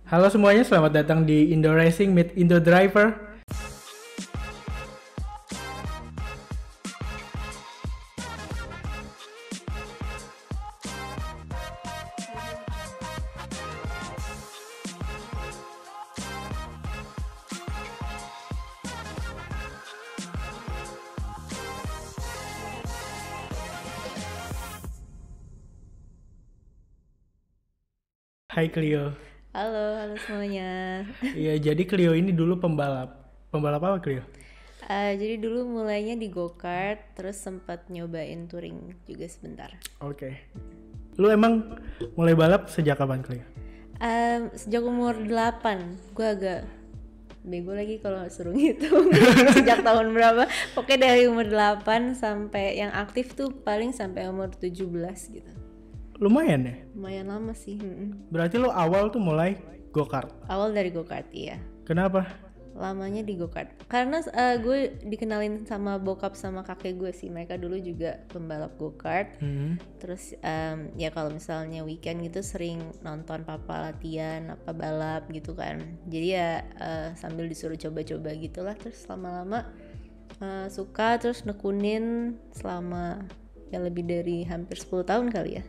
Halo semuanya, selamat datang di Indo Racing Meet Indo Driver. Hai Clio. Halo semuanya. Iya, jadi Clio ini dulu pembalap. Pembalap apa Clio? Jadi dulu mulainya di go-kart, terus sempat nyobain touring juga sebentar. Oke. Lu emang mulai balap sejak kapan Clio? Sejak umur 8, gue agak bego lagi kalau suruh ngitung sejak tahun berapa. Pokoknya dari umur 8 sampai yang aktif tuh paling sampai umur 17 gitu. Lumayan ya? Lumayan lama sih. Berarti lu awal tuh mulai go-kart. Awal dari go-kart, iya. Kenapa? Lamanya di go-kart karena gue dikenalin sama bokap sama kakek gue sih, mereka dulu juga pembalap go-kart. Terus ya kalau misalnya weekend gitu sering nonton papa latihan apa balap gitu kan, jadi ya sambil disuruh coba-coba gitulah, terus lama-lama suka, terus nekunin selama ya lebih dari hampir 10 tahun kali ya.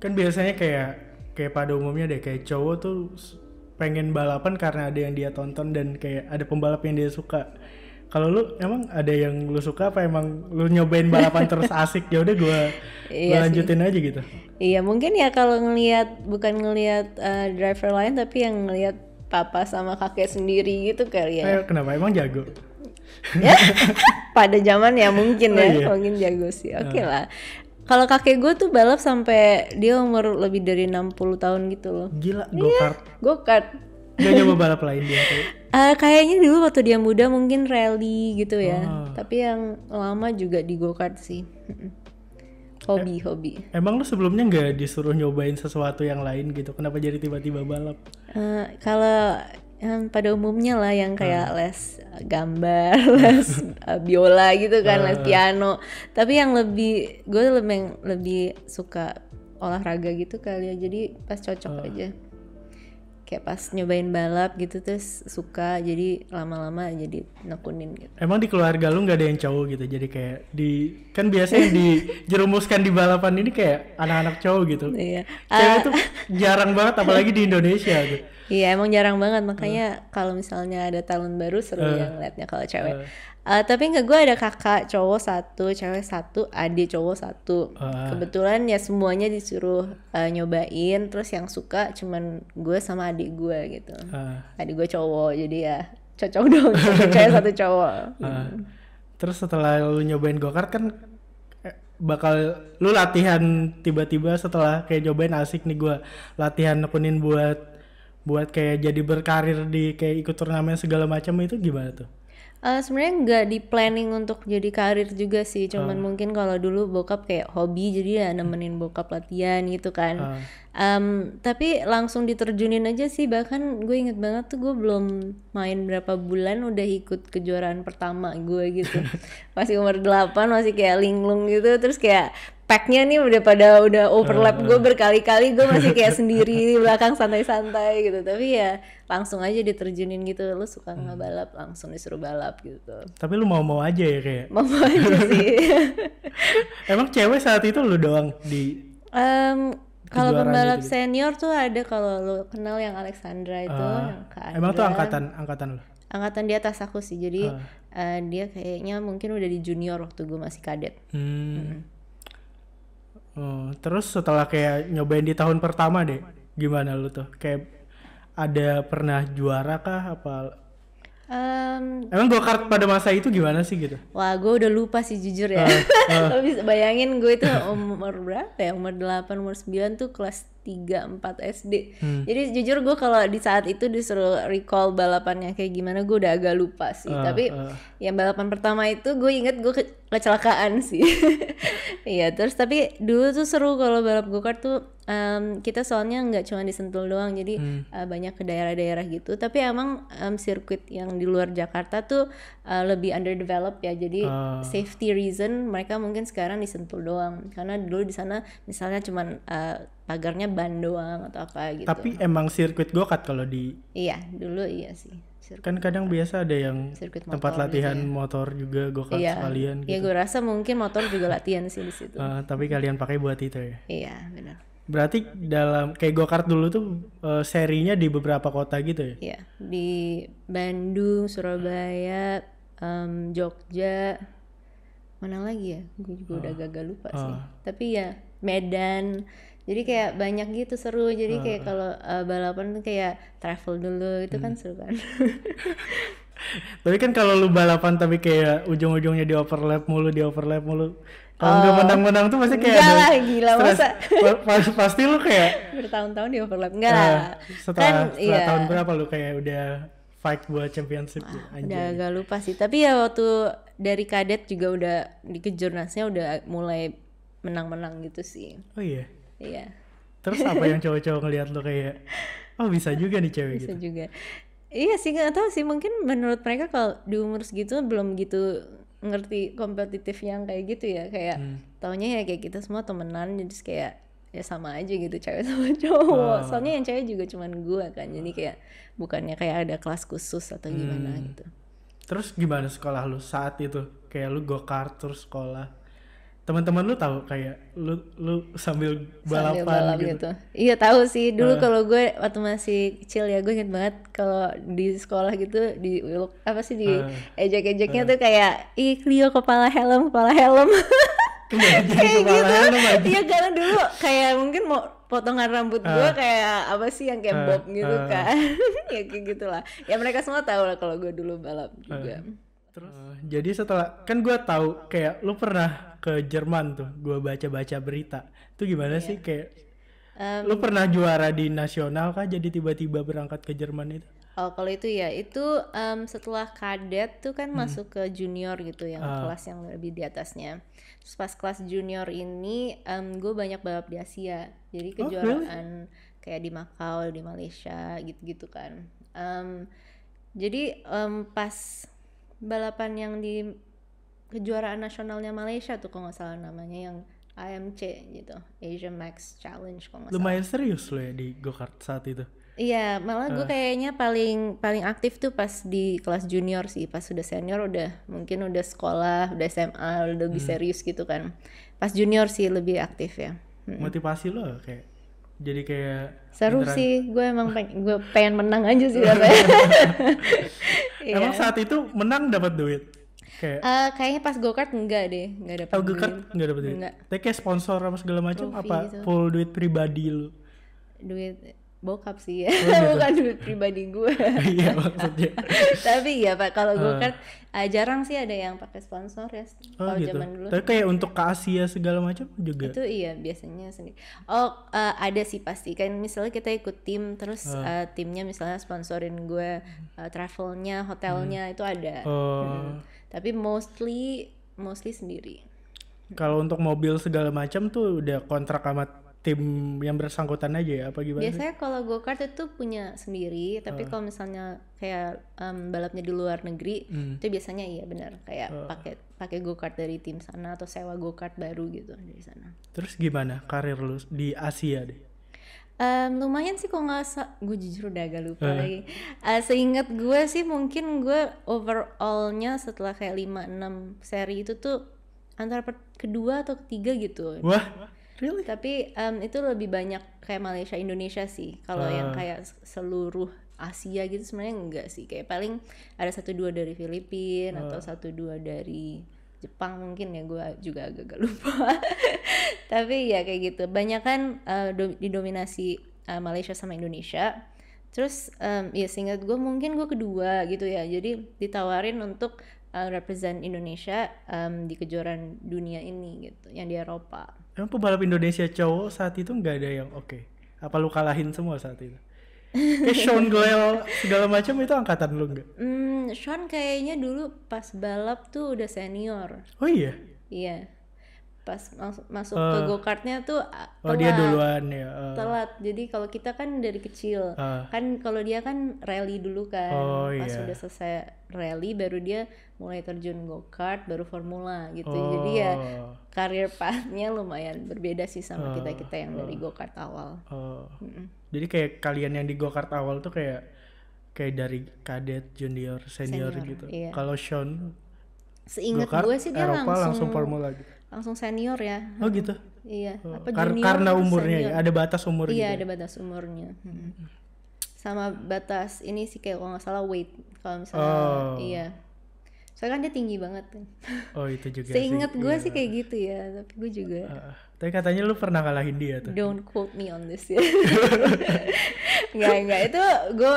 Kan biasanya kayak pada umumnya deh, kayak cowok tuh pengen balapan karena ada yang dia tonton dan kayak ada pembalap yang dia suka. Kalau lu emang ada yang lu suka apa emang lu nyobain balapan terus asik ya udah gua Iya lanjutin aja gitu. Iya mungkin ya kalau bukan ngelihat driver lain, tapi yang ngelihat papa sama kakek sendiri gitu kali ya. Kenapa emang jago? Ya pada zaman ya mungkin Oh, ya, iya. mungkin jago sih. Oke lah. Kalau kakek gue tuh balap sampai dia umur lebih dari 60 tahun gitu loh. Gila, go-kart. Go-kart. Gak nyoba balap lain dia kayak. Kayaknya dulu waktu dia muda mungkin rally gitu ya. Tapi yang lama juga di go-kart sih. Hobi. Emang lu sebelumnya nggak disuruh nyobain sesuatu yang lain gitu? Kenapa jadi tiba-tiba balap? Kalau yang pada umumnya lah yang kayak les gambar, les biola gitu kan, les piano. Tapi yang gue lebih suka olahraga gitu kali ya. Jadi pas cocok aja. Kayak pas nyobain balap gitu terus suka, jadi lama-lama jadi nekunin gitu. Emang di keluarga lu nggak ada yang cowok gitu? Jadi kayak kan biasanya dijerumuskan di balapan ini kayak anak-anak cowok gitu. Iya. Cewek tuh jarang banget apalagi di Indonesia gitu. Iya emang jarang banget, makanya kalau misalnya ada talent baru seru ya ngeliatnya kalau cewek. Tapi enggak, gue ada kakak cowok 1, cewek 1, adik cowok 1. Kebetulan ya semuanya disuruh nyobain, terus yang suka cuman gue sama adik gue gitu. Adik gue cowok, jadi ya cocok dong, satu cewek 1 cowok. Terus setelah lu nyobain go-kart kan bakal lu latihan tiba-tiba setelah kayak nyobain asik nih, gua latihan nekunin buat kayak jadi berkarir di kayak ikut turnamen segala macam, itu gimana tuh? Sebenarnya nggak di planning untuk jadi karir juga sih, cuman mungkin kalau dulu bokap kayak hobi, jadi ya nemenin bokap latihan gitu kan. Tapi langsung diterjunin aja sih, bahkan gue inget banget tuh gue belum main berapa bulan udah ikut kejuaraan pertama gue gitu. Masih umur 8, masih kayak linglung gitu, terus kayak packnya nih udah overlap gue berkali-kali, gue masih kayak sendiri di belakang santai-santai gitu. Tapi ya langsung aja diterjunin gitu, lu suka nggak balap, langsung disuruh balap gitu. Tapi lu mau aja ya kayak? Mau aja sih. Emang cewek saat itu lu doang di Kalau kejuaraan pembalap gitu? senior tuh ada, kalau lu kenal yang Alexandra itu, yang Kak Andra. Emang tuh angkatan lu? Angkatan di atas aku sih, jadi dia kayaknya mungkin udah di junior waktu gue masih kadet. Terus setelah kayak nyobain di tahun pertama deh, gimana lu tuh? Kayak ada pernah juara kah apa? Emang go-kart pada masa itu gimana sih gitu? Wah, gue udah lupa sih jujur ya. Lo bisa bayangin gue itu umur berapa ya? Umur 8, umur 9 tuh kelas 3, 4 SD. Jadi jujur gue kalau di saat itu disuruh recall balapannya kayak gimana, gue udah agak lupa sih. Tapi yang balapan pertama itu gue inget gue kecelakaan sih. Iya, terus tapi dulu tuh seru kalau balap go-kart tuh. Kita soalnya nggak cuma di Sentul doang, jadi banyak ke daerah-daerah gitu. Tapi emang sirkuit yang di luar Jakarta tuh lebih underdeveloped ya, jadi safety reason mereka mungkin sekarang di Sentul doang, karena dulu di sana misalnya cuman pagarnya ban doang atau apa gitu. Tapi emang sirkuit go-kart kalau di... Iya, dulu iya sih. Kan kadang biasa ada yang tempat latihan gitu ya? Motor juga go-kart sekalian gitu. Iya, gue rasa mungkin motor juga latihan sih di situ. Tapi kalian pakai buat itu ya? Iya, benar. Berarti dalam kayak go-kart dulu tuh serinya di beberapa kota gitu ya? Iya, di Bandung, Surabaya, Jogja, mana lagi ya? Gue juga udah agak lupa sih. Tapi ya Medan. Jadi kayak banyak gitu seru. Jadi kayak kalau balapan tuh kayak travel dulu itu kan seru kan. Tapi kan kalau lu balapan tapi kayak ujung-ujungnya di overlap mulu. Kalau nggak menang-menang tuh pasti kayak enggak lah, gila masa. Pasti lu kayak bertahun-tahun di overlap. Enggak lah. Setelah tahun berapa lu kayak udah fight buat championship? Udah agak lupa sih. Tapi ya waktu dari kadet juga udah di kejurnasnya udah mulai menang-menang gitu sih. Oh iya? Iya. Terus apa yang cowok-cowok ngeliat lo kayak, oh bisa juga nih cewek bisa gitu? Bisa juga. Iya sih, gak tahu sih, mungkin menurut mereka kalau di umur segitu belum gitu ngerti kompetitif yang kayak gitu ya. Kayak taunya ya kayak kita semua temenan, jadi kayak ya sama aja gitu cewek sama cowok. Soalnya yang cewek juga cuman gue kan, jadi kayak bukannya kayak ada kelas khusus atau gimana gitu. Terus gimana sekolah lu saat itu? Kayak lu go-kart terus sekolah? Teman-teman lu tahu kayak lu sambil balapan gitu. Iya tahu sih. Dulu kalau gue waktu masih kecil ya, gue inget banget kalau di sekolah gitu di apa sih di ejek-ejeknya tuh kayak ih Clio kepala helm. Kayak gitu. Iya karena dulu kayak mungkin mau potongan rambut gue kayak apa sih yang kayak bob gitu kan. Ya kayak gitulah. Ya mereka semua tahu lah kalau gue dulu balap juga. Terus jadi setelah kan gue tahu kayak lu pernah ke Jerman tuh, gue baca berita itu gimana sih kayak lu pernah juara di nasional kah jadi tiba-tiba berangkat ke Jerman itu? Oh kalau itu ya itu setelah kadet tuh kan masuk ke junior gitu yang kelas yang lebih di atasnya. Terus pas kelas junior ini gue banyak balap di Asia, jadi kejuaraan kayak di Macau, di Malaysia gitu-gitu kan. Jadi pas balapan yang di kejuaraan nasionalnya Malaysia tuh kalau nggak salah namanya yang AMC gitu, Asia Max Challenge kalau nggak salah. Lumayan serius lo ya di go-kart saat itu? Iya, malah gue kayaknya paling aktif tuh pas di kelas junior sih. Pas udah senior mungkin udah sekolah, udah SMA, udah lebih serius gitu kan. Pas junior sih lebih aktif ya. Motivasi lo kayak jadi kayak seru beneran. Sih, gue emang gue pengen menang aja sih katanya. Emang saat itu menang dapat duit? Kayaknya pas go-kart enggak dapat duit. Go-kart enggak dapat duit. Tapi kayak sponsor apa segala macam apa gitu. Full duit pribadi lu? Duit bokap sih ya. Bukan duit pribadi gue. Iya maksudnya. Tapi ya Pak kalau go-kart jarang sih ada yang pakai sponsor ya. Kalau gitu. Zaman dulu. Tapi kayak untuk ke Asia segala macam juga. Itu iya biasanya sendiri. Ada sih pasti. Kayak misalnya kita ikut tim terus timnya misalnya sponsorin gue travelnya, hotelnya itu ada. Tapi mostly sendiri. Kalau untuk mobil segala macam tuh udah kontrak sama tim yang bersangkutan aja ya apa gimana? Biasanya kalau go-kart itu punya sendiri, tapi kalau misalnya kayak balapnya di luar negeri itu biasanya iya benar kayak pakai go-kart dari tim sana atau sewa go-kart baru gitu dari sana. Terus gimana karir lu di Asia deh? Lumayan sih kok nggak gue jujur udah agak lupa lagi. Seingat gue sih mungkin gue overallnya setelah kayak 5-6 seri itu tuh antara kedua atau ketiga gitu. Wah, really? Tapi itu lebih banyak kayak Malaysia Indonesia sih. Kalau yang kayak seluruh Asia gitu sebenarnya enggak sih. Kayak paling ada 1-2 dari Filipina atau 1-2 dari Jepang mungkin ya, gue juga agak lupa. Tapi ya kayak gitu. Banyak kan didominasi Malaysia sama Indonesia. Terus ya seingat gue mungkin gue kedua gitu ya. Jadi ditawarin untuk represent Indonesia di kejuaraan dunia ini gitu, yang di Eropa. Emang pebalap Indonesia cowok saat itu nggak ada yang oke? Apa lu kalahin semua saat itu? Kayak Sean Goel segala macam itu angkatan lu nggak? Sean kayaknya dulu pas balap tuh udah senior. Oh iya? Iya. pas masuk ke go-kartnya tuh Oh dia duluan ya. telat. Jadi kalau kita kan dari kecil, kan kalau dia kan rally dulu kan. Pas udah selesai rally baru dia mulai terjun go-kart, baru formula gitu. Jadi ya karir pathnya lumayan berbeda sih sama kita yang dari go-kart awal. Jadi kayak kalian yang di go-kart awal tuh kayak dari kadet, junior, senior gitu. Iya. Kalau Sean seingat gue sih dia langsung formula gitu. Langsung senior ya. Oh gitu. Iya. Apa junior? Karena umurnya ya, ada batas umur gitu. Iya, ada batas umurnya. Sama batas ini sih kayak kalau nggak salah weight. Kalau misalnya iya. Soalnya kan dia tinggi banget kan. Oh itu juga. Seingat gue sih kayak gitu ya, tapi gue juga. Tapi katanya lu pernah kalahin dia tuh. Don't quote me on this ya. Enggak itu gue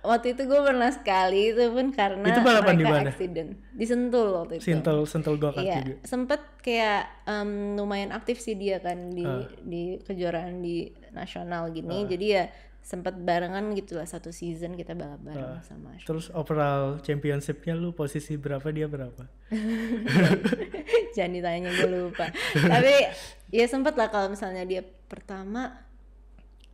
waktu itu gue pernah sekali, itu pun karena itu balapan mereka accident di Sentul waktu itu. Sentul go-kart iya, juga. Sempet kayak lumayan aktif sih dia kan di kejuaraan di nasional gini. Jadi ya sempet barengan gitulah, satu season kita balap bareng sama Sean. Terus overall championship-nya lu posisi berapa, dia berapa? Jangan ditanya, gue lupa. Tapi ya sempet lah, kalau misalnya dia pertama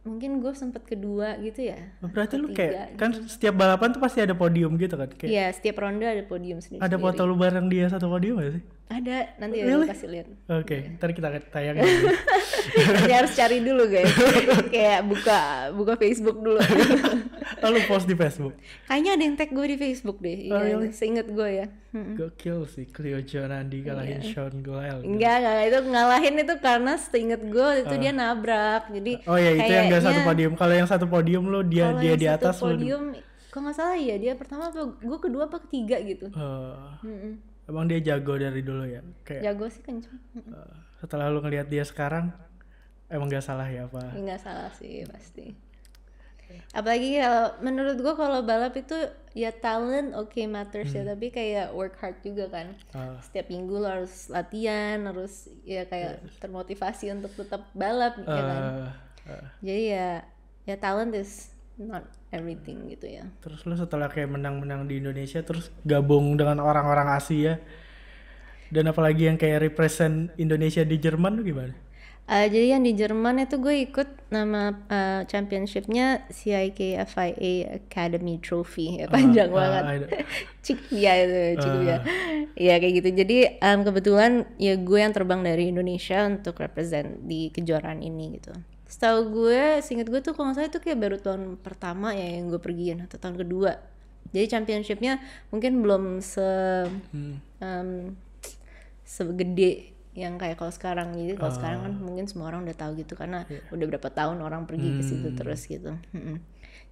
mungkin gue sempet kedua gitu ya. Berarti lu kayak gitu. Kan setiap balapan tuh pasti ada podium gitu kan? Iya, setiap ronde ada podium sendiri. Ada foto lu bareng dia satu podium gak sih? Ada, nanti ya gue kasih lihat. Oke, ntar kita tayang. Nanti harus cari dulu guys. Kayak buka Facebook dulu. Lu post di Facebook? Kayaknya ada yang tag gue di Facebook deh. Iya, seinget gue ya. Gokil sih, Clio Jonandi kalahin Sean Goel. Enggak, itu ngalahin itu karena seinget gue itu dia nabrak. Jadi oh ya, itu yang gak satu podium. Kalau yang satu podium lo dia di atas lo. Podium, kalau nggak salah ya dia pertama apa gue kedua apa ketiga gitu. Emang dia jago dari dulu ya? Kayak, jago sih kenceng. Setelah lu ngelihat dia sekarang, emang gak salah ya apa? Nggak salah sih pasti. Apalagi kalau menurut gue kalau balap itu ya talent matters ya, tapi kayak work hard juga kan. Setiap minggu lo harus latihan, harus ya kayak termotivasi untuk tetap balap ya kan. Jadi ya talent is not everything gitu ya. Terus lu setelah kayak menang-menang di Indonesia terus gabung dengan orang-orang Asia dan apalagi yang kayak represent Indonesia di Jerman tuh gimana? Jadi yang di Jerman itu gue ikut nama championshipnya CIK FIA Academy Trophy ya, panjang banget. Cikvia itu Cikvia. Ya kayak gitu. Jadi kebetulan ya gue yang terbang dari Indonesia untuk represent di kejuaraan ini gitu. Setahu gue, seinget gue tuh kalau nggak salah itu kayak baru tahun pertama ya yang gue pergiin, atau tahun kedua. Jadi championshipnya mungkin belum segede yang kayak kalau sekarang. Jadi kalau sekarang kan mungkin semua orang udah tahu gitu karena udah berapa tahun orang pergi ke situ terus gitu.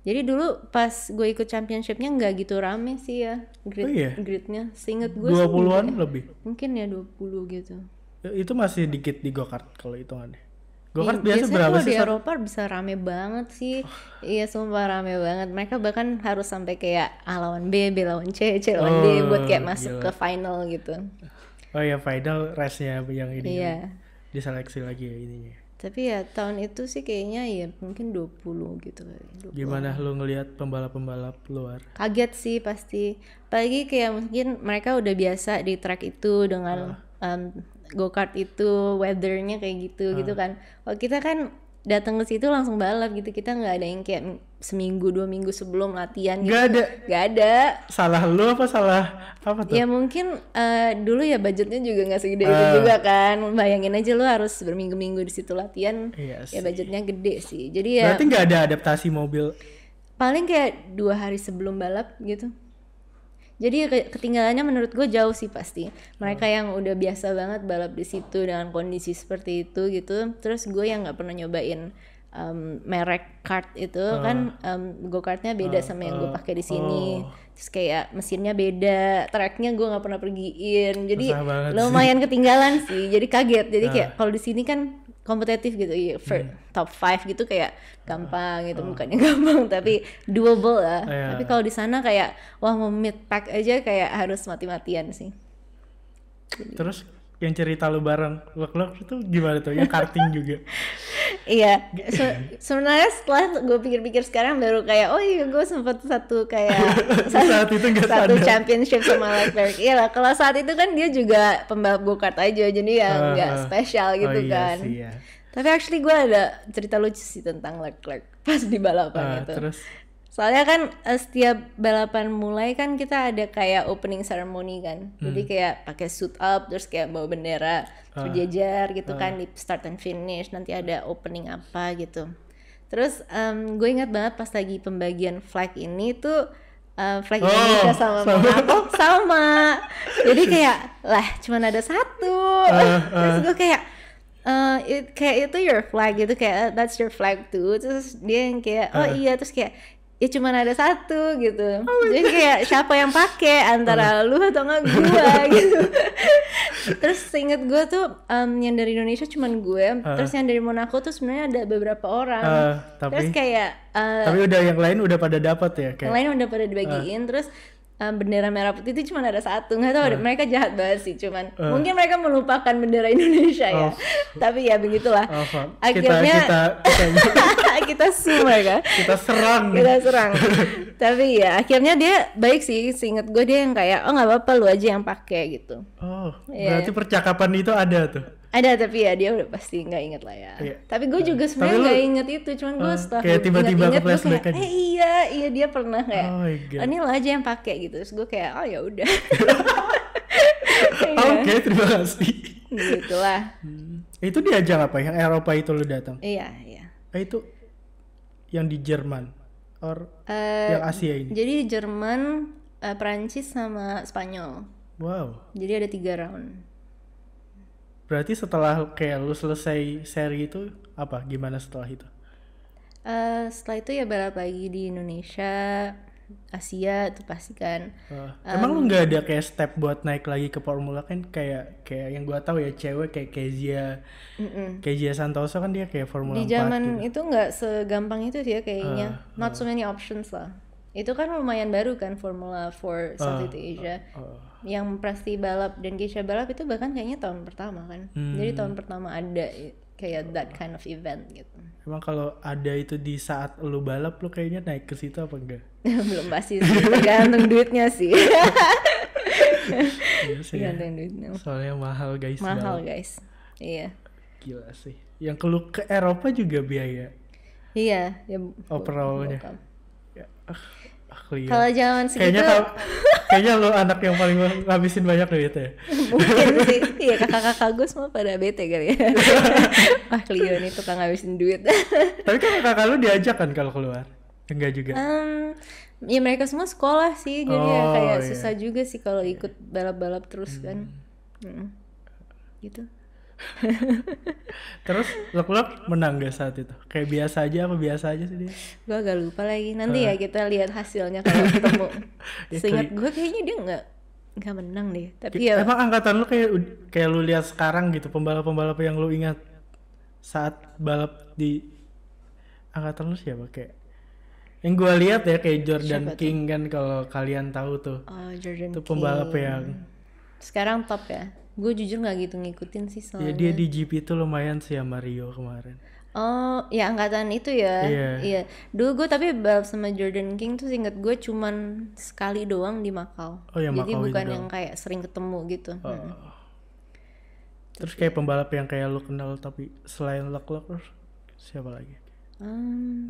Jadi dulu pas gue ikut championshipnya nggak gitu rame sih ya gridnya. Seinget gue 20-an lebih. Mungkin ya 20 gitu. Itu masih dikit di go-kart kalau hitungannya. Go-kart biasa berapa sih? Di Eropa bisa rame banget sih. Iya sumpah rame banget. Mereka bahkan harus sampai kayak A lawan B, B lawan C, C lawan D buat kayak masuk ke final gitu. Oh ya, final race-nya yang ini. Iya. Diseleksi lagi ya ininya. Tapi ya tahun itu sih kayaknya ya mungkin 20 gitu kali. Gimana lu ngelihat pembalap-pembalap luar? Kaget sih pasti. Apalagi kayak mungkin mereka udah biasa di track itu dengan go-kart itu, weathernya kayak gitu kan. Kalau kita kan datang ke situ langsung balap gitu, kita nggak ada yang kayak seminggu 2 minggu sebelum latihan gitu. Nggak ada. Salah lu apa salah apa tuh? Ya mungkin dulu ya budgetnya juga nggak segede itu juga kan. Bayangin aja lu harus berminggu-minggu di situ latihan. Iya ya budgetnya gede sih. Jadi ya. Berarti nggak ada adaptasi mobil. Paling kayak 2 hari sebelum balap gitu. Jadi ketinggalannya menurut gue jauh sih pasti. Mereka yang udah biasa banget balap di situ dengan kondisi seperti itu gitu. Terus gue yang nggak pernah nyobain merek kart itu kan go-kartnya beda sama yang gue pakai di sini. Terus kayak mesinnya beda, tracknya gue nggak pernah pergiin. Jadi lumayan ketinggalan sih. Jadi kaget. Jadi kayak kalau di sini kan kompetitif gitu, top 5 gitu kayak gampang gitu, bukannya gampang tapi doable lah. Tapi kalau di sana kayak wah mau mid pack aja kayak harus mati-matian sih. Terus yang cerita lu bareng Leclerc itu gimana tuh? Yang karting juga. Iya, sebenarnya setelah gue pikir-pikir sekarang baru kayak, oh iya gue sempet satu kayak saat itu satu championship sama Leclerc. Iya lah, kalau saat itu kan dia juga pembalap go-kart aja, jadi ya nggak spesial gitu kan. Iya. Tapi actually gue ada cerita lucu sih tentang Leclerc pas di balapan itu. Terus? Soalnya kan setiap balapan mulai kan kita ada kayak opening ceremony kan. Jadi kayak pakai suit up terus kayak bawa bendera berjejer gitu kan di start and finish. Nanti ada opening apa gitu. Terus gue ingat banget pas lagi pembagian flag ini tuh flag Indonesia sama Monaco sama. Jadi kayak lah cuman ada satu. Terus gue kayak kayak itu your flag gitu, kayak that's your flag too. Terus dia yang kayak oh iya, terus kayak ya cuma ada satu gitu. Jadi kayak siapa yang pakai antara lu atau enggak gua gitu. Terus seinget gue tuh yang dari Indonesia cuma gue, terus yang dari Monaco tuh sebenarnya ada beberapa orang. Terus kayak tapi udah yang lain udah pada dapat ya kayak. Yang lain udah pada dibagiin terus bendera merah putih itu cuma ada satu, nggak tahu mereka jahat banget sih, cuman mungkin mereka melupakan bendera Indonesia ya, tapi ya begitulah. Akhirnya kita sue mereka, kita serang, tapi ya akhirnya dia baik sih, seinget gue dia yang kayak oh nggak apa-apa lu aja yang pakai gitu. Berarti percakapan itu ada tuh. Ada, tapi ya dia udah pasti nggak inget lah ya. Tapi gue juga sebenarnya nggak inget itu, cuman gue setelah kayak tiba-tiba ke flashback aja. Iya dia pernah kayak ini lo aja yang pakai gitu. Terus gue kayak oh ya udah. Oke, terima kasih. Gitulah. Itu di ajang apa? Yang Eropa itu lu datang? Iya. Itu yang di Jerman or yang Asia ini? Jadi di Jerman, Perancis sama Spanyol. Wow. Jadi ada 3 round. Berarti setelah kayak lu selesai seri itu apa? Gimana setelah itu? Setelah itu ya balap lagi di Indonesia, Asia itu pasti kan. Emang lu nggak ada kayak step buat naik lagi ke Formula kan? Kayak yang gua tahu ya cewek kayak Kezia Santoso kan dia kayak Formula 4 di zaman gitu. itu nggak segampang itu sih ya kayaknya. Not so many options lah. Itu kan lumayan baru kan Formula 4 Southeast Asia. Yang pasti balap dan Geisha balap itu bahkan kayaknya tahun pertama kan. Jadi tahun pertama ada kayak that kind of event gitu. Emang kalau ada itu di saat lu balap lu kayaknya naik ke situ apa enggak? Belum pasti sih, tergantung duitnya sih. Tergantung duitnya. Soalnya mahal guys. Guys. Iya. Gila sih. Yang ke Eropa juga biaya. Iya, ya overallnya. Ya, kalau zaman segitu kayaknya lo anak yang paling ngabisin banyak duit ya. Mungkin sih. Iya, kakak-kakak gue semua pada bete kali ya. Cleo nih tukang ngabisin duit. Tapi kan kakak lu diajak kan kalau keluar? Enggak juga. Ya mereka semua sekolah sih, jadi ya kayak susah juga sih kalau ikut balap-balap terus kan. Gitu. Terus Leclerc menang gak saat itu? Kayak biasa aja sih dia? Gue agak lupa lagi, nanti ya kita lihat hasilnya kalau ketemu. Seingat gue kayaknya dia nggak menang deh. Tapi ya emang angkatan lu kayak lu lihat sekarang gitu, pembalap-pembalap yang lu ingat saat balap di angkatan lu siapa? Kayak yang gue lihat ya kayak Jordan King kan, kalau kalian tahu tuh. Jordan itu pembalap King. yang sekarang top ya. Gue jujur nggak gitu ngikutin sih soalnya. Ya dia di GP tuh lumayan sih sama Rio kemarin. Oh ya angkatan itu ya. Iya. Dulu gue tapi balap sama Jordan King tuh inget gue cuman sekali doang di Macau. Jadi Macau bukan yang kayak sering ketemu gitu. Terus kayak pembalap yang kayak lu kenal tapi selain Leclerc siapa lagi?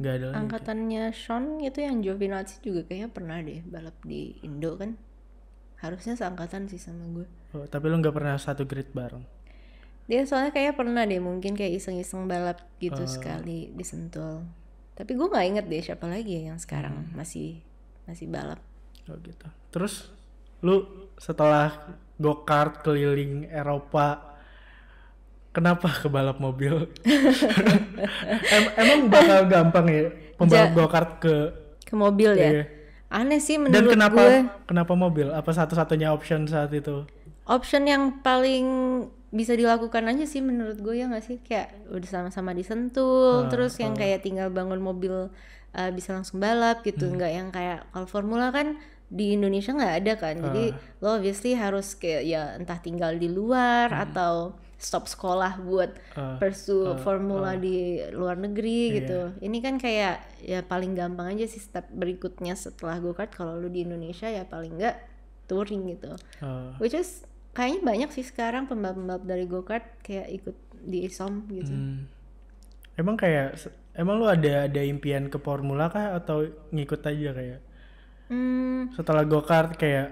Nggak ada lagi. Angkatannya Sean itu yang Giovinazzi juga kayaknya pernah deh balap di Indo kan. Harusnya seangkatan sih sama gue. Tapi lu nggak pernah satu grid bareng? Dia soalnya kayak pernah deh, mungkin kayak iseng-iseng balap gitu sekali di Sentul. Tapi gue nggak inget deh siapa lagi ya yang sekarang masih balap. Oh gitu. Terus lu setelah go-kart keliling Eropa, kenapa ke balap mobil? Emang bakal gampang ya pembalap go-kart ke mobil ya? Iya. Aneh sih menurut Dan gue. Kenapa mobil? Apa satu-satunya option saat itu? Option yang paling bisa dilakukan aja sih menurut gue ya nggak sih, kayak udah sama-sama di Sentul, terus yang kayak tinggal bangun mobil bisa langsung balap gitu, nggak yang kayak kalau formula kan di Indonesia nggak ada kan, jadi lo obviously harus kayak ya entah tinggal di luar atau stop sekolah buat pursue formula di luar negeri gitu. Ini kan kayak ya paling gampang aja sih step berikutnya setelah go-kart kalau lu di Indonesia ya paling nggak touring gitu. Which is kayaknya banyak sih sekarang pembalap-pembalap dari go-kart kayak ikut di ISOM gitu. Emang lu ada impian ke formula kah atau ngikut aja kayak? Setelah go-kart kayak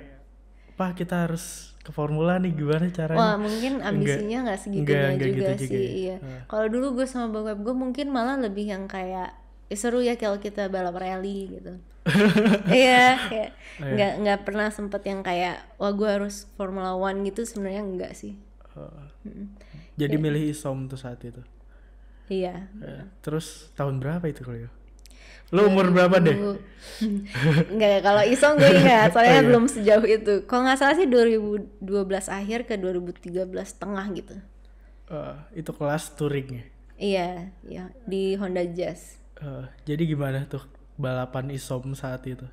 apa kita harus ke formula nih, gimana caranya? Wah mungkin ambisinya nggak segitunya juga gitu sih. Iya. Kalau dulu gue sama bokap gue mungkin malah lebih yang kayak seru ya kalau kita balap rally gitu. Iya, kayak nggak pernah sempet yang kayak wah gue harus Formula One gitu, sebenarnya enggak sih. Jadi milih ISOM tuh saat itu. Iya. Terus tahun berapa itu kalau ya? Lu umur berapa deh? Enggak, kalau ISOM gue ingat, soalnya belum sejauh itu. Kalau nggak salah sih 2012 akhir ke 2013 tengah gitu. Itu kelas touring ya? Iya, di Honda Jazz. Jadi gimana tuh balapan ISOM saat itu?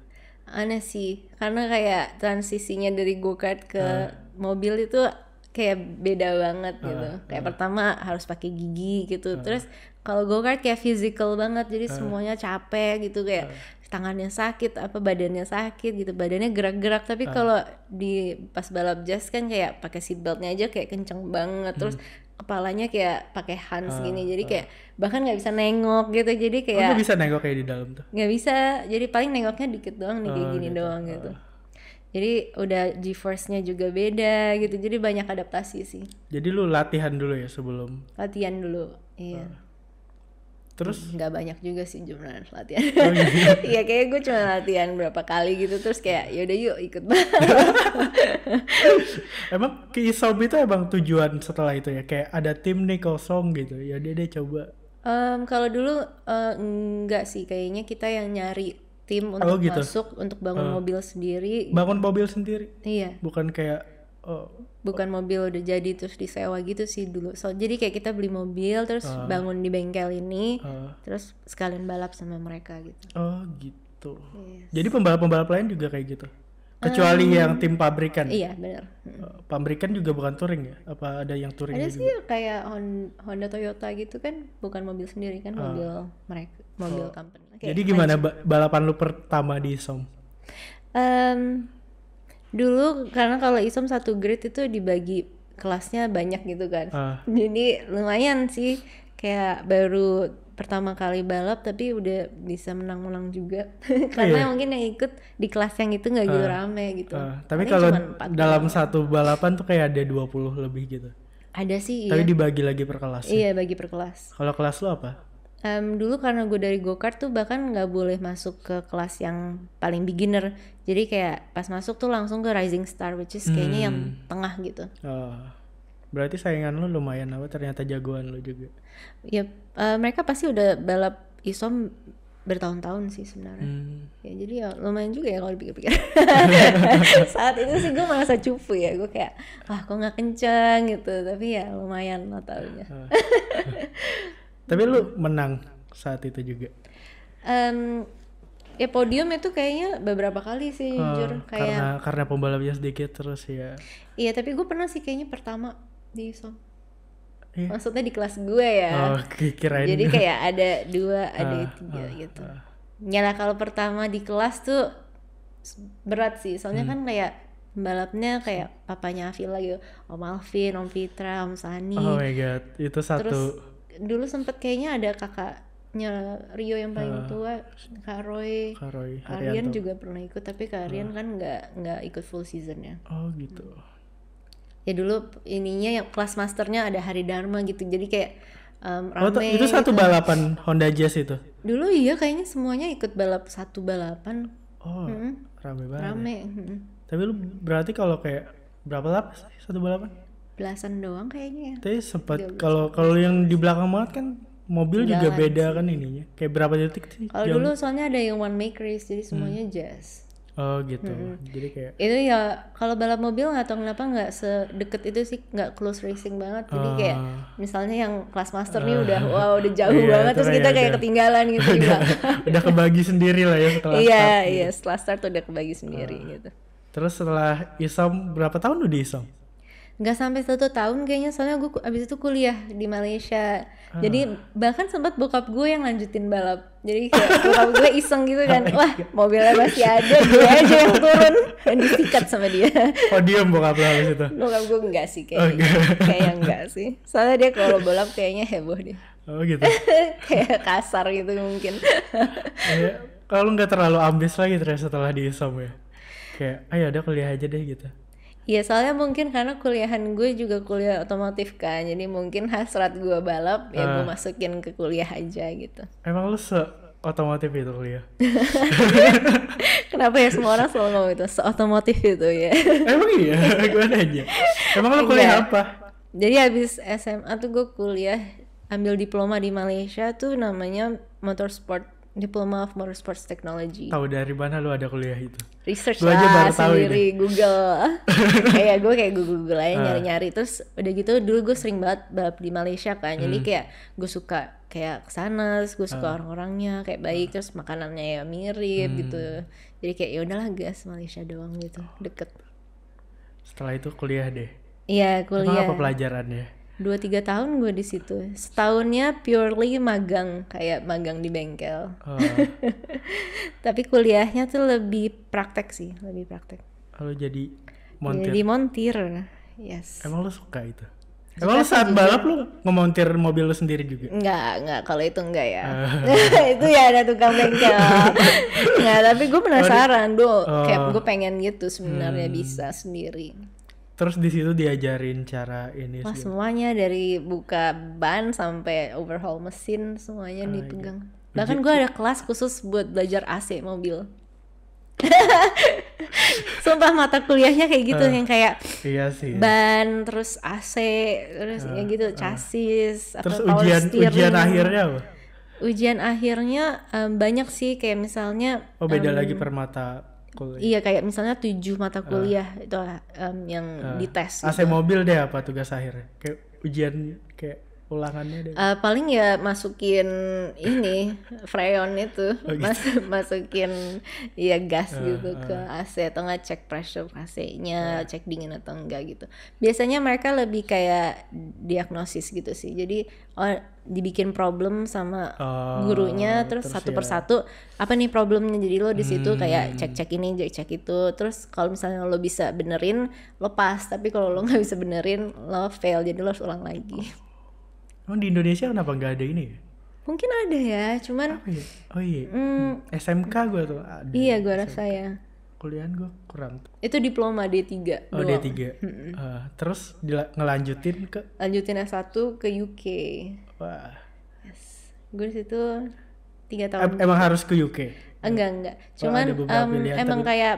Aneh sih, karena kayak transisinya dari go-kart ke mobil itu kayak beda banget gitu. Kayak pertama harus pakai gigi gitu. Terus kalau go-kart kayak physical banget, jadi semuanya capek gitu, kayak tangannya sakit, apa badannya sakit gitu, badannya gerak-gerak. Tapi kalau di pas balap jazz kan kayak pakai seatbeltnya aja kayak kenceng banget, terus kepalanya kayak pakai hands gini, jadi kayak bahkan nggak bisa nengok gitu, jadi kayak nggak bisa nengok kayak di dalam tuh? Nggak bisa, jadi paling nengoknya dikit doang nih kayak gini doang gitu. Jadi udah G-force-nya juga beda gitu, jadi banyak adaptasi sih. Jadi lu latihan dulu ya sebelum? Latihan dulu, iya. Terus? Nggak banyak juga sih jumlah latihan. Iya kayak gue cuma latihan berapa kali gitu, terus kayak yaudah yuk ikut Emang ke ISOM itu emang tujuan setelah itu ya? Kayak ada tim nih kosong gitu, ya dia coba. Kalau dulu enggak sih, kayaknya kita yang nyari tim untuk gitu? masuk untuk bangun mobil sendiri. Bangun mobil sendiri? Iya. Bukan kayak bukan mobil udah jadi terus disewa gitu sih dulu. Jadi kayak kita beli mobil terus bangun di bengkel ini, terus sekalian balap sama mereka gitu. Oh gitu. Yes. Jadi pembalap-pembalap lain juga kayak gitu? Kecuali yang tim pabrikan? Iya benar. Pabrikan juga bukan touring ya? Apa ada yang touring ada juga? Sih kayak Honda Toyota gitu kan, bukan mobil sendiri kan, mobil mereka, mobil company. Jadi gimana balapan lu pertama di ISOM? Dulu karena kalau ISOM satu grade itu dibagi kelasnya banyak gitu kan, jadi lumayan sih, kayak baru pertama kali balap tapi udah bisa menang-menang juga. Karena mungkin yang ikut di kelas yang itu nggak gitu rame gitu. Tapi kalau dalam satu balapan tuh kayak ada 20 lebih gitu? Ada sih. Tapi dibagi lagi per kelas? Iya bagi per kelas. Kalau kelas lu apa? Dulu karena gue dari go-kart tuh bahkan nggak boleh masuk ke kelas yang paling beginner, jadi kayak pas masuk tuh langsung ke Rising Star, which is kayaknya yang tengah gitu. Berarti saingan lu lumayan apa, ternyata jagoan lu juga? Ya mereka pasti udah balap ISOM bertahun-tahun sih sebenarnya. Ya jadi ya lumayan juga ya kalau dipikir-pikir. Saat itu sih gue merasa cupu ya, gue kayak wah kok nggak kencang gitu, tapi ya lumayan lah tahunya. Tapi lu menang saat itu juga? Ya podium itu kayaknya beberapa kali sih jujur, kayak karena pembalapnya sedikit terus ya. Iya tapi gue pernah sih kayaknya pertama di ISOM. Maksudnya di kelas gue ya. Kirain. Jadi kayak ada 2, ada 3 gitu. Nyala kalau pertama di kelas tuh berat sih, soalnya kan kayak pembalapnya kayak papanya Avila gitu, Om Alvin, Om Fitra, Om Sani. Oh my god, itu satu. Terus dulu sempet kayaknya ada kakaknya Rio yang paling tua, Kak Roy. Aryan juga pernah ikut, tapi Kak Aryan kan nggak ikut full seasonnya. Oh gitu. Ya dulu ininya yang kelas masternya ada Hari Dharma gitu, jadi kayak rame. Itu satu gitu. Balapan Honda Jazz itu? Dulu iya kayaknya semuanya ikut satu balapan. Rame banget. Rame. Tapi lu berarti kalau kayak berapa lap satu balapan? Belasan doang kayaknya ya. Tapi sempat kalau yang di belakang banget kan mobil juga beda sih. Kan ininya. Kayak berapa detik sih? Kalau dulu soalnya ada yang one make race, jadi semuanya jazz. Oh gitu. Jadi kayak Itu ya kalau balap mobil nggak tahu kenapa nggak sedekat itu sih, nggak close racing banget. Jadi kayak misalnya yang kelas master nih udah jauh iya, banget, itu terus kita kayak udah- ketinggalan gitu juga. udah kebagi sendiri lah ya setelah Iya start. iya setelah start udah kebagi sendiri gitu. Terus setelah ISOM berapa tahun lu di ISOM? Nggak sampai 1 tahun kayaknya, soalnya gue abis itu kuliah di Malaysia. Jadi bahkan sempat bokap gue yang lanjutin balap. Jadi kayak bokap gue iseng gitu kan, wah mobilnya masih ada, gue aja yang turun dan disikat sama dia. Podium bokap lu habis itu. Bokap gue enggak sih kayaknya enggak sih. Soalnya dia kalau balap kayaknya heboh dia. Oh gitu. Kayak kasar gitu mungkin. Ya, kalau nggak terlalu ambis lagi terus setelah di ISOM ya. Kayak ayo udah kuliah aja deh gitu. Iya soalnya mungkin karena kuliahan gue juga kuliah otomotif kan, jadi mungkin hasrat gue balap ya gue masukin ke kuliah aja gitu. Emang lu se-otomotif itu kuliah? Kenapa ya semua orang selalu ngomong itu se-otomotif itu ya? Emang iya? Gue nanya. Emang lu kuliah Enggak. apa? Jadi habis SMA tuh gue kuliah ambil diploma di Malaysia tuh namanya Motorsport, Diploma of Motorsports Technology. Tahu dari mana lu ada kuliah itu? Research Gua aja lah baru tahu sendiri, Google. kayak gue Google aja nyari-nyari. Terus udah gitu dulu gue sering banget balap di Malaysia kan. Jadi kayak gue suka kayak kesana, terus gue suka orang-orangnya kayak baik, terus makanannya ya mirip gitu. Jadi kayak ya udahlah gas Malaysia doang gitu, deket. Setelah itu kuliah deh. Iya Emang kuliah. apa pelajarannya? 2-3 tahun gue di situ. Setahunnya purely magang, kayak magang di bengkel. Oh, Tapi kuliahnya tuh lebih praktek sih, lebih praktek. lu jadi montir. Jadi montir. Yes. Emang lu suka itu? Emang lu saat balap lu ngemontir mobil lu sendiri juga? Enggak, kalau itu enggak ya. Itu ya ada tukang bengkel. Nggak, tapi gue penasaran, kayak gue pengen gitu sebenarnya bisa sendiri. Terus di situ diajarin cara ini Wah sih. semuanya dari buka ban sampai overhaul mesin semuanya dipegang. Bahkan gue ada kelas khusus buat belajar AC mobil. Sumpah mata kuliahnya kayak gitu yang kayak Iya sih. ban terus AC terus ya gitu chassis Terus atau power steering. ujian akhirnya apa? Ujian akhirnya banyak sih kayak misalnya Oh beda lagi per mata kuliah. iya kayak misalnya 7 mata kuliah itu yang dites AC gitu. mobil deh apa tugas akhirnya? Kayak ujian kayak ulangannya deh. Paling ya masukin ini freon itu masukin ya gas gitu ke AC atau nggak cek pressure AC-nya cek dingin atau enggak gitu. Biasanya mereka lebih kayak diagnosis gitu sih, jadi dibikin problem sama gurunya terus satu persatu apa nih problemnya, jadi lo di situ kayak cek ini cek itu, terus kalau misalnya lo bisa benerin lo pas, tapi kalau lo nggak bisa benerin lo fail, jadi lo harus ulang lagi. Emang di Indonesia kenapa nggak ada ini ya? Mungkin ada ya, cuman Apa ya? Oh iya, SMK gue tuh ada. iya gue rasa ya. Kuliahan gue kurang. Itu diploma D3 Oh doang. D3. Terus ngelanjutin ke Lanjutin S1 ke UK. wah. Gue di situ 3 tahun. Emang harus ke UK? Enggak. Oh, Cuman ada beberapa pilihan emang tapi- kayak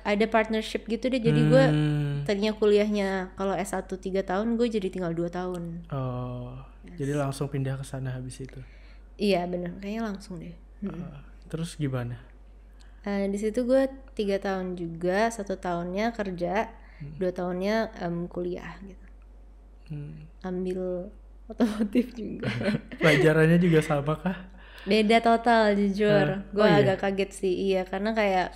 ada partnership gitu deh. Jadi gue tadinya kuliahnya kalau S1 3 tahun, gue jadi tinggal 2 tahun. Oh, jadi langsung pindah ke sana habis itu. Iya bener, kayaknya langsung deh. Terus gimana? Di situ gue 3 tahun juga, 1 tahunnya kerja, 2 tahunnya kuliah gitu. Ambil otomotif juga. Pelajarannya juga sama kah? Beda total jujur. Gue iya? agak kaget sih, iya karena kayak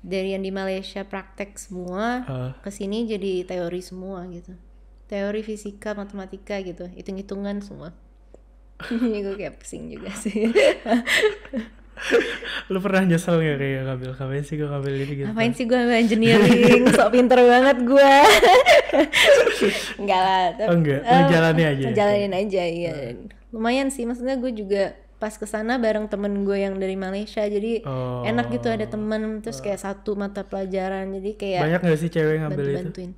dari yang di Malaysia praktek semua, kesini jadi teori semua gitu. Teori fisika, matematika gitu, hitung-hitungan semua. Ini gue kayak pusing juga sih. Lu pernah nyesel gak kayak ngapain sih gue ngambil ini gitu? Ngapain sih gue ambil engineering, sok pinter banget gue. Enggak lah. Oh, enggak, lu jalani aja ya? Jalanin aja, iya. Lumayan sih, maksudnya gue juga pas kesana bareng temen gue yang dari Malaysia, jadi enak gitu ada temen, terus kayak satu mata pelajaran, jadi kayak Banyak gak sih cewek yang ngambil itu? bantuin.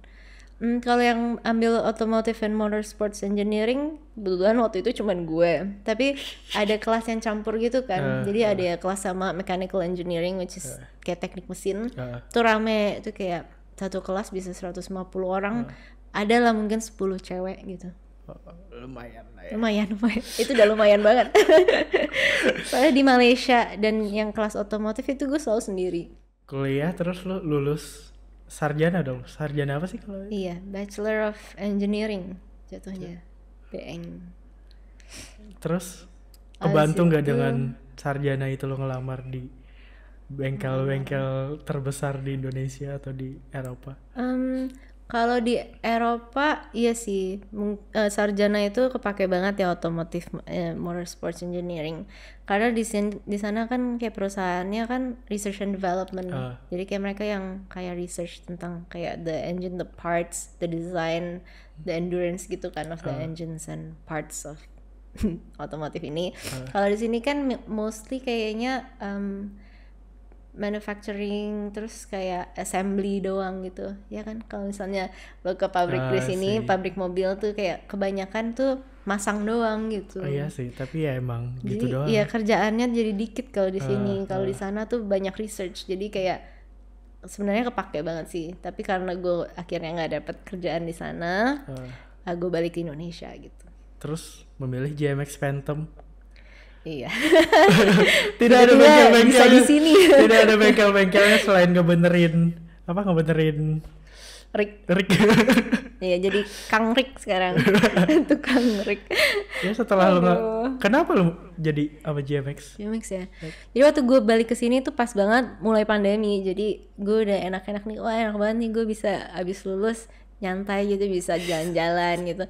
Kalau yang ambil Automotive and Motorsports Engineering, kebetulan waktu itu cuman gue. Tapi ada kelas yang campur gitu kan. Jadi ada ya kelas sama Mechanical Engineering, which is kayak teknik mesin. Itu rame, itu kayak satu kelas bisa 150 orang. Ada lah mungkin 10 cewek gitu. Lumayan lah ya. Lumayan. Itu udah lumayan banget. Soalnya di Malaysia dan yang kelas otomotif itu gue selalu sendiri. kuliah terus lu lulus sarjana dong. Sarjana apa sih kalau? Iya, Bachelor of Engineering jatuhnya. BEng. Terus Abis kebantu nggak itu- dengan sarjana itu lo ngelamar di bengkel-bengkel terbesar di Indonesia atau di Eropa? Kalau di Eropa iya sih, sarjana itu kepake banget ya otomotif, motorsports engineering. Karena di sana kan kayak perusahaannya kan research and development. Jadi kayak mereka yang kayak research tentang kayak the engine, the parts, the design, the endurance gitu kan of the engines and parts of otomotif ini. Kalau di sini kan mostly kayaknya manufacturing terus kayak assembly doang gitu ya kan. Kalau misalnya lo ke pabrik di sini, sih. pabrik mobil tuh kayak kebanyakan tuh masang doang gitu. Oh iya sih, tapi ya emang gitu Jadi doang. ya kerjaannya jadi dikit kalau di sini. Kalau di sana tuh banyak research. Jadi kayak sebenarnya kepake banget sih. Tapi karena gue akhirnya nggak dapet kerjaan di sana, gue balik ke Indonesia gitu. Terus memilih GMX Phantom. Iya. Tidak ada Tiba-tiba bisa bengkel-bengkelnya. di sini. Tidak ada bengkel-bengkelnya selain ngebenerin Rick. Rick. Iya, jadi Kang Rick sekarang. Tukang Rick. Ya setelah lu kenapa lu jadi apa GMX? GMX ya. Jadi waktu gue balik ke sini tuh pas banget mulai pandemi. Jadi gue udah enak-enak nih. Wah, enak banget nih gue bisa abis lulus nyantai gitu, bisa jalan-jalan gitu.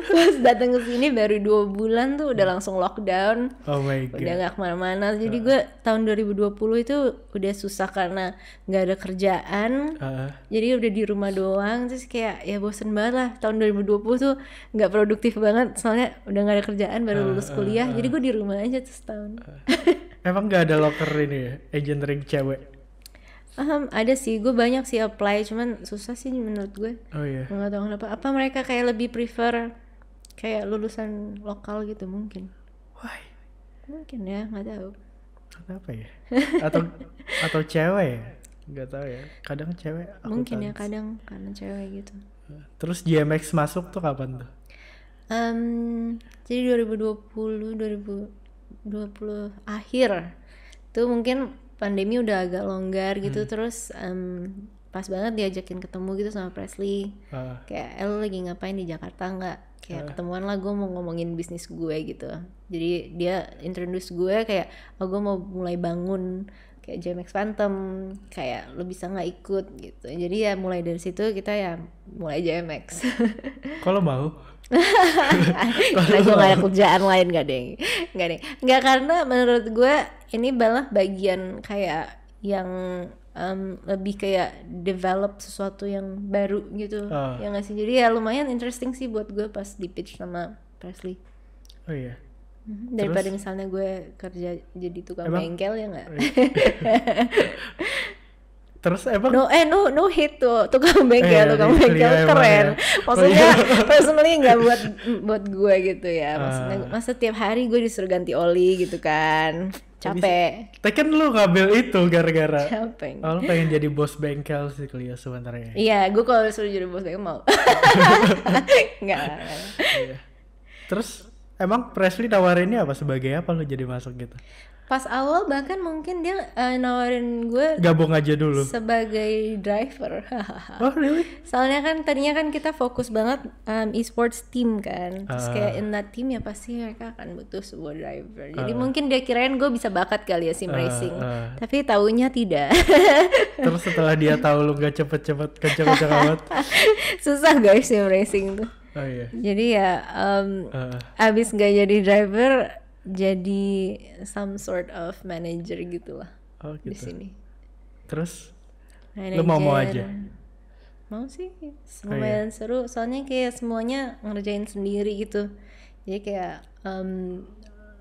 Pas datang ke sini baru 2 bulan tuh udah langsung lockdown. Oh my god. Udah gak kemana-mana. Jadi gue tahun 2020 itu udah susah karena gak ada kerjaan. Jadi udah di rumah doang. Terus kayak ya bosen banget lah. Tahun 2020 tuh gak produktif banget. Soalnya udah gak ada kerjaan, baru lulus kuliah. Jadi gue di rumah aja tuh setahun. Emang gak ada locker ini ya, engineering cewek? Ada sih, gue banyak sih apply. Cuman susah sih menurut gue. Oh iya. Gak tau kenapa. Apa mereka kayak lebih prefer kayak lulusan lokal gitu mungkin. Why? Mungkin ya, gak tahu. Kenapa ya? Atau cewek ya? Gak tahu ya. Kadang cewek Mungkin ya kadang karena cewek gitu. Terus GMX masuk tuh kapan tuh? Jadi 2020 akhir tuh mungkin pandemi udah agak longgar gitu. Terus pas banget diajakin ketemu gitu sama Presley. Kayak lo lagi ngapain di Jakarta nggak? Kayak ketemuan lah, gue mau ngomongin bisnis gue gitu. Jadi dia introduce gue kayak gue mau mulai bangun kayak GMX Phantom, kayak lo bisa nggak ikut gitu. Jadi ya mulai dari situ kita ya mulai GMX. Kalau mau? Karena gue gak ada kerjaan lain, gak karena menurut gue ini malah bagian kayak yang lebih kayak develop sesuatu yang baru gitu. Ya nggak sih, jadi ya lumayan interesting sih buat gue pas di pitch sama Presley. Oh iya. Daripada misalnya gue kerja jadi tukang bengkel ya nggak. Terus emang no hit tuh tukang bengkel keren. Ya. Maksudnya personally nggak buat gue gitu ya. Maksudnya masa tiap hari gue disuruh ganti oli gitu kan. Capek. Tapi kan lu ngambil itu gara-gara Capek. lu pengen jadi bos bengkel sih kuliah sebenarnya. Iya, gue kalau disuruh jadi bos bengkel mau. Nggak. Iya. Terus emang Presley nawarinnya apa, sebagai apa lu jadi masuk gitu? Pas awal bahkan mungkin dia nawarin gue Gabung aja dulu. sebagai driver. Oh really? Soalnya kan tadinya kan kita fokus banget e-sports team kan. Terus kayak in that team ya pasti mereka akan butuh sebuah driver. Jadi mungkin dia kirain gue bisa bakat kali ya sim racing. Tapi taunya tidak. Terus setelah dia tahu lu gak cepet-cepet kenceng-kenceng amat. Susah guys sim racing tuh. Oh iya. Jadi ya abis gak jadi driver, jadi some sort of manager gitulah. Oh gitu. Di sini. Terus Manager. lu mau aja? Mau sih, lumayan seru. Soalnya kayak semuanya ngerjain sendiri gitu. Jadi kayak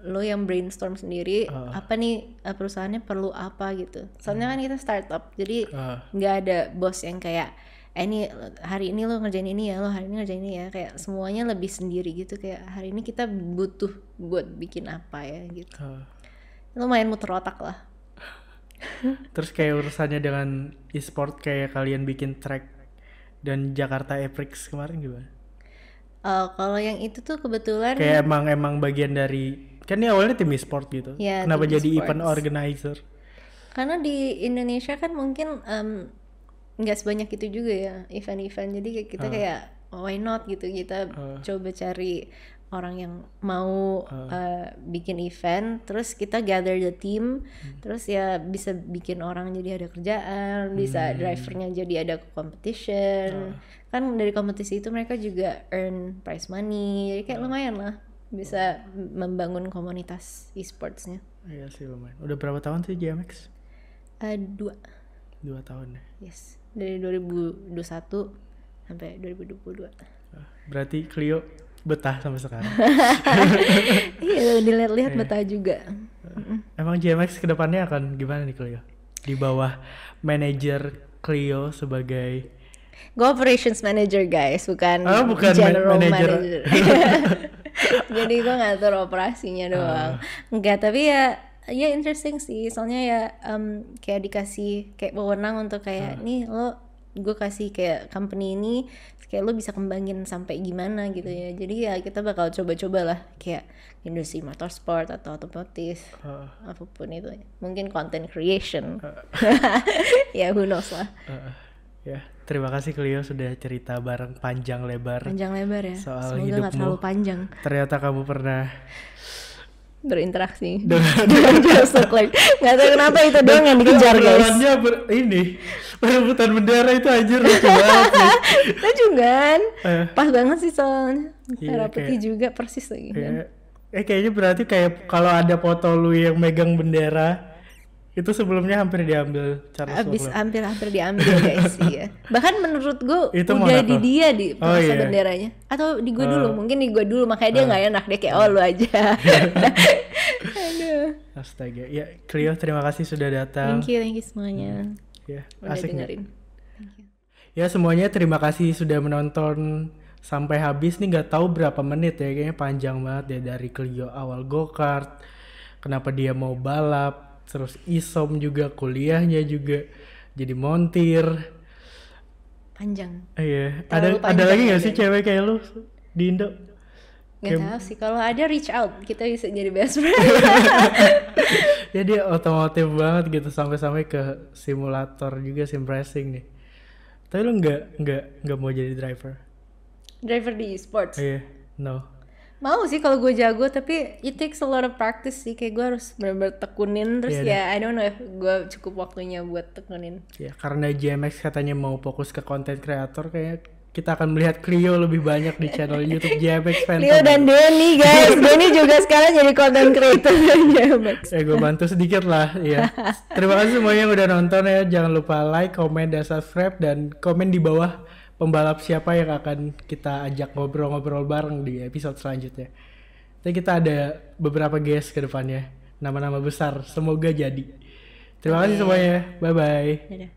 lo yang brainstorm sendiri. Apa nih perusahaannya perlu apa gitu. Soalnya kan kita startup, jadi nggak ada bos yang kayak ini hari ini lo ngerjain ini ya, lo hari ini ngerjain ini ya. Kayak semuanya lebih sendiri gitu. Kayak hari ini kita butuh buat bikin apa ya gitu. Lumayan muter otak lah. Terus kayak urusannya dengan e-sport, kayak kalian bikin track dan Jakarta Aprix kemarin gimana? Kalau yang itu tuh kebetulan Kayak emang bagian dari, kan ini awalnya tim e-sport gitu. Ya, Kenapa tim jadi e-sports. event organizer? Karena di Indonesia kan mungkin nggak sebanyak itu juga ya event-event, jadi kayak kita kayak why not gitu, kita coba cari orang yang mau bikin event, terus kita gather the team, terus ya bisa bikin orang jadi ada kerjaan, bisa drivernya jadi ada competition, kan dari kompetisi itu mereka juga earn prize money, jadi kayak lumayan lah bisa membangun komunitas e-sportsnya. Iya sih lumayan. Udah berapa tahun sih JMX? 2 tahun ya? Yes, dari 2021 sampai 2022. Berarti Clio betah sampai sekarang. Iya, dilihat-lihat betah juga. Emang JMX kedepannya akan gimana nih Clio? Di bawah manajer Clio sebagai gue operations manager guys, bukan manager. general manager. Jadi gue ngatur operasinya doang. Enggak, tapi ya interesting sih, soalnya ya kayak dikasih kayak wewenang untuk kayak nih lo, gue kasih kayak company ini kayak lo bisa kembangin sampai gimana gitu ya. Jadi ya kita bakal coba-coba lah kayak industri motorsport atau otomotif, apapun itu, mungkin content creation. Ya who knows lah. Ya, terima kasih Clio sudah cerita bareng panjang lebar ya. soal semoga hidupmu. Gak terlalu panjang. Ternyata kamu pernah berinteraksi dengan Joseph Clark. Gak tahu kenapa itu doang yang dikejar guys. Ini perebutan bendera itu anjir lucu banget sih. Lucu kan? Pas banget sih soalnya. Merah Iya, putih juga persis lagi kan? Kayaknya berarti kayak kalau ada foto lu yang megang bendera itu sebelumnya hampir diambil Charles Leclerc. Hampir diambil guys sih ya. Bahkan menurut gue udah Monaco. di dia di masa benderanya. Atau di gue dulu, mungkin di gue dulu, makanya dia gak enak, dia kayak lu aja. Aduh. Astaga. Ya, Clio terima kasih sudah datang. Thank you semuanya. Ya, udah asik dengerin. Ya, semuanya terima kasih sudah menonton sampai habis nih, nggak tahu berapa menit ya, kayaknya panjang banget ya, dari Clio awal go-kart, kenapa dia mau balap, terus isom juga, kuliahnya juga jadi montir. Panjang. Iya. Ada lagi nggak sih cewek kayak lu di Indo? Gak tahu sih, kalau ada reach out, kita bisa jadi best friend. Ya dia otomotif banget gitu, sampai ke simulator juga, sim racing nih. Tapi lu nggak mau jadi driver? Driver di e-sports? Iya, no. Mau sih kalau gue jago, tapi it takes a lot of practice sih, kayak gue harus benar-benar tekunin, terus I don't know if gue cukup waktunya buat tekunin. Ya karena JMX katanya mau fokus ke content creator, kayak kita akan melihat Clio lebih banyak di channel YouTube JMX Phantom. Clio dan Denny guys, Denny juga sekarang jadi content creator JMX. Gue bantu sedikit lah ya. Terima kasih semuanya yang udah nonton ya, jangan lupa like, komen, dan subscribe, dan komen di bawah pembalap siapa yang akan kita ajak ngobrol-ngobrol bareng di episode selanjutnya. Jadi kita ada beberapa guest ke depannya, nama-nama besar, semoga jadi. Terima kasih semuanya, bye-bye. Dadah.